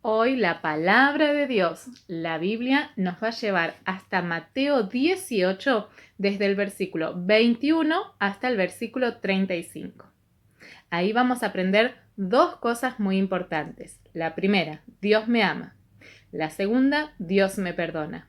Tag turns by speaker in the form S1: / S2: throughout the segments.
S1: Hoy la palabra de Dios, la Biblia, nos va a llevar hasta Mateo 18, desde el versículo 21 hasta el versículo 35. Ahí vamos a aprender dos cosas muy importantes. La primera, Dios me ama. La segunda, Dios me perdona.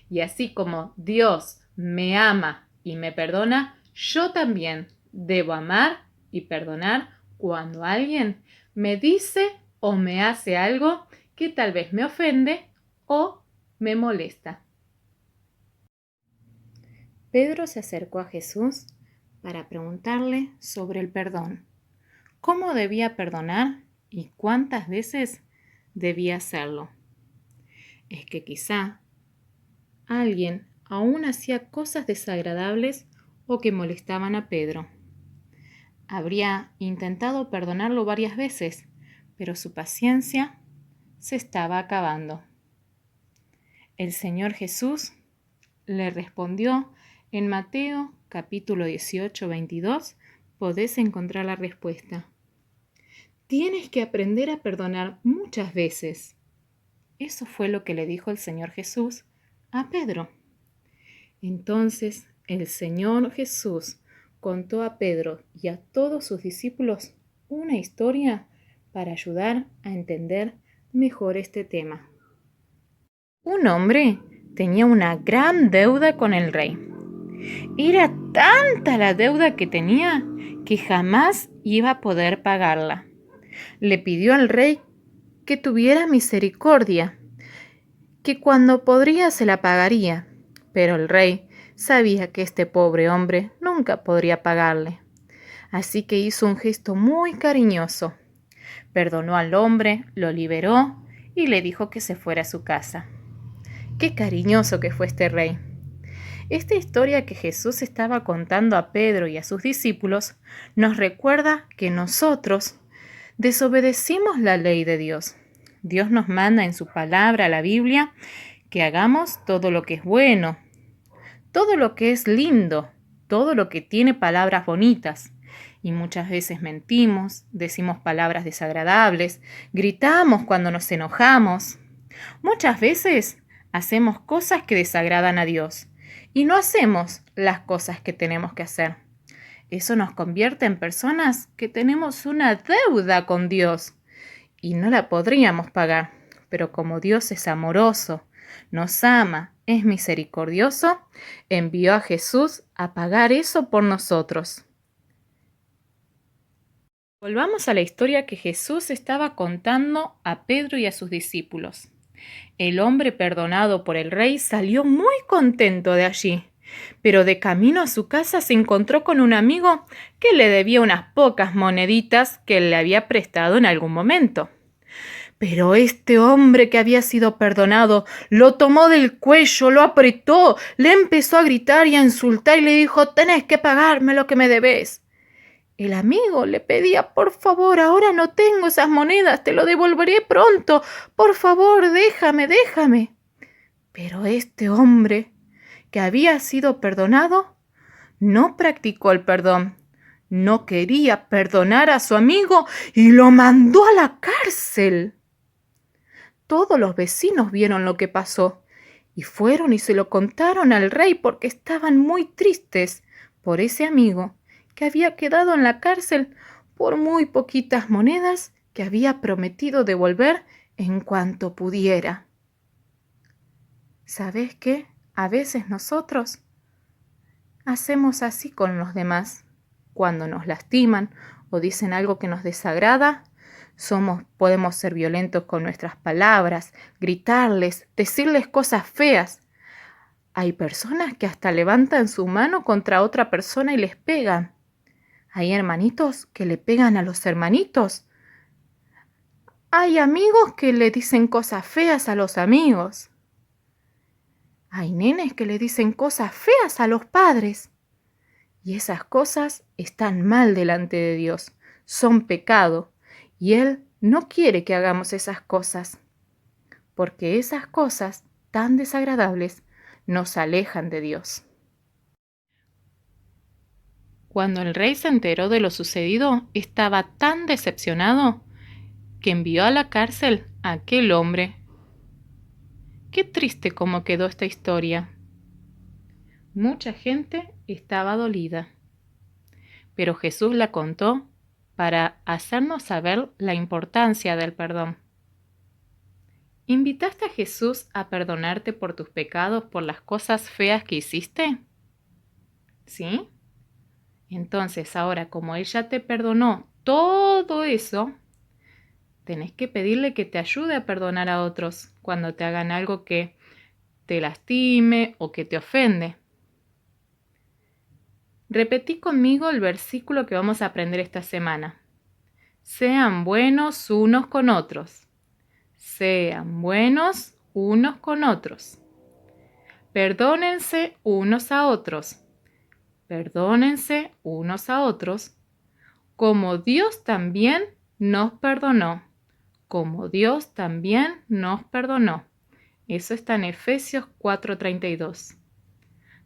S1: Y así como Dios me ama y me perdona, yo también debo amar y perdonar cuando alguien me dice o me hace algo que tal vez me ofende o me molesta. Pedro se acercó a Jesús para preguntarle sobre el perdón. ¿Cómo debía perdonar y cuántas veces debía hacerlo? Es que quizá alguien aún hacía cosas desagradables o que molestaban a Pedro. Habría intentado perdonarlo varias veces, pero su paciencia se estaba acabando. El Señor Jesús le respondió en Mateo capítulo 18, 22, podés encontrar la respuesta. Tienes que aprender a perdonar muchas veces. Eso fue lo que le dijo el Señor Jesús a Pedro. Entonces el Señor Jesús contó a Pedro y a todos sus discípulos una historia para ayudar a entender mejor este tema. Un hombre tenía una gran deuda con el rey. Era tanta la deuda que tenía que jamás iba a poder pagarla. Le pidió al rey que tuviera misericordia, que cuando podría se la pagaría, pero el rey sabía que este pobre hombre nunca podría pagarle. Así que hizo un gesto muy cariñoso. Perdonó al hombre, lo liberó y le dijo que se fuera a su casa. Qué cariñoso que fue este rey. Esta historia que Jesús estaba contando a Pedro y a sus discípulos nos recuerda que nosotros desobedecimos la ley de Dios. Dios nos manda en su palabra, la Biblia, que hagamos todo lo que es bueno, todo lo que es lindo, todo lo que tiene palabras bonitas. Y muchas veces mentimos, decimos palabras desagradables, gritamos cuando nos enojamos. Muchas veces hacemos cosas que desagradan a Dios y no hacemos las cosas que tenemos que hacer. Eso nos convierte en personas que tenemos una deuda con Dios y no la podríamos pagar. Pero como Dios es amoroso, nos ama, es misericordioso, envió a Jesús a pagar eso por nosotros. Volvamos a la historia que Jesús estaba contando a Pedro y a sus discípulos. El hombre perdonado por el rey salió muy contento de allí, pero de camino a su casa se encontró con un amigo que le debía unas pocas moneditas que le había prestado en algún momento. Pero este hombre que había sido perdonado lo tomó del cuello, lo apretó, le empezó a gritar y a insultar y le dijo: «Tenés que pagarme lo que me debés». El amigo le pedía: «Por favor, ahora no tengo esas monedas, te lo devolveré pronto. Por favor, déjame». Pero este hombre, que había sido perdonado, no practicó el perdón. No quería perdonar a su amigo y lo mandó a la cárcel. Todos los vecinos vieron lo que pasó y fueron y se lo contaron al rey porque estaban muy tristes por ese amigo que había quedado en la cárcel por muy poquitas monedas que había prometido devolver en cuanto pudiera. ¿Sabes qué? A veces nosotros hacemos así con los demás. Cuando nos lastiman o dicen algo que nos desagrada, podemos ser violentos con nuestras palabras, gritarles, decirles cosas feas. Hay personas que hasta levantan su mano contra otra persona y les pegan. Hay hermanitos que le pegan a los hermanitos. Hay amigos que le dicen cosas feas a los amigos. Hay nenes que le dicen cosas feas a los padres. Y esas cosas están mal delante de Dios, son pecado. Y Él no quiere que hagamos esas cosas, porque esas cosas tan desagradables nos alejan de Dios. Cuando el rey se enteró de lo sucedido, estaba tan decepcionado que envió a la cárcel aquel hombre. Qué triste cómo quedó esta historia. Mucha gente estaba dolida, pero Jesús la contó para hacernos saber la importancia del perdón. ¿Invitaste a Jesús a perdonarte por tus pecados, por las cosas feas que hiciste? ¿Sí? Entonces ahora, como Él ya te perdonó todo eso, tenés que pedirle que te ayude a perdonar a otros cuando te hagan algo que te lastime o que te ofende. Repetí conmigo el versículo que vamos a aprender esta semana. Sean buenos unos con otros. Sean buenos unos con otros. Perdónense unos a otros. Perdónense unos a otros, como Dios también nos perdonó. Como Dios también nos perdonó. Eso está en Efesios 4:32.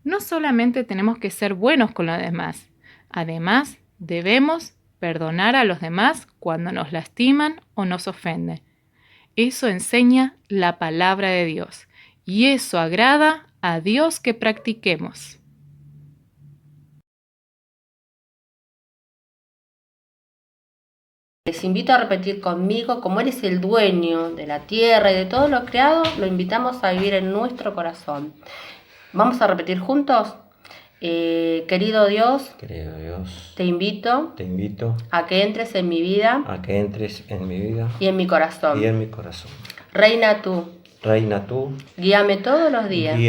S1: No solamente tenemos que ser buenos con los demás, además debemos perdonar a los demás cuando nos lastiman o nos ofenden. Eso enseña la palabra de Dios y eso agrada a Dios que practiquemos.
S2: Les invito a repetir conmigo, como Él es el dueño de la tierra y de todo lo creado, lo invitamos a vivir en nuestro corazón. Vamos a repetir juntos. Querido Dios, te invito a que entres en mi vida y en mi corazón. Reina tú, guíame todos los días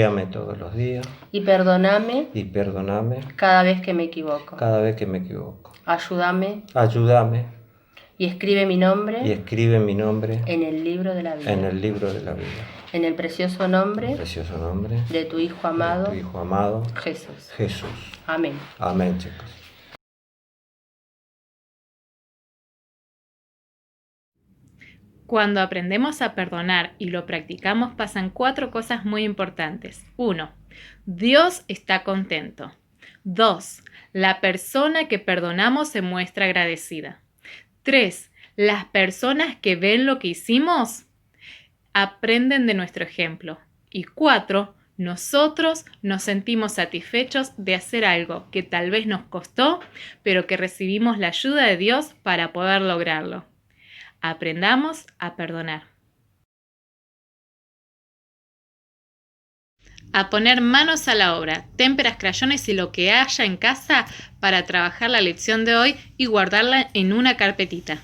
S2: y perdóname cada vez que me equivoco. Ayúdame y escribe mi nombre en el libro de la vida. En el precioso nombre de tu Hijo amado, Jesús. Amén.
S3: Amén, chicos.
S1: Cuando aprendemos a perdonar y lo practicamos pasan 4 cosas muy importantes. 1. Dios está contento. 2. La persona que perdonamos se muestra agradecida. 3. Las personas que ven lo que hicimos aprenden de nuestro ejemplo. Y 4. Nosotros nos sentimos satisfechos de hacer algo que tal vez nos costó, pero que recibimos la ayuda de Dios para poder lograrlo. Aprendamos a perdonar. A poner manos a la obra, témperas, crayones y lo que haya en casa para trabajar la lección de hoy y guardarla en una carpetita.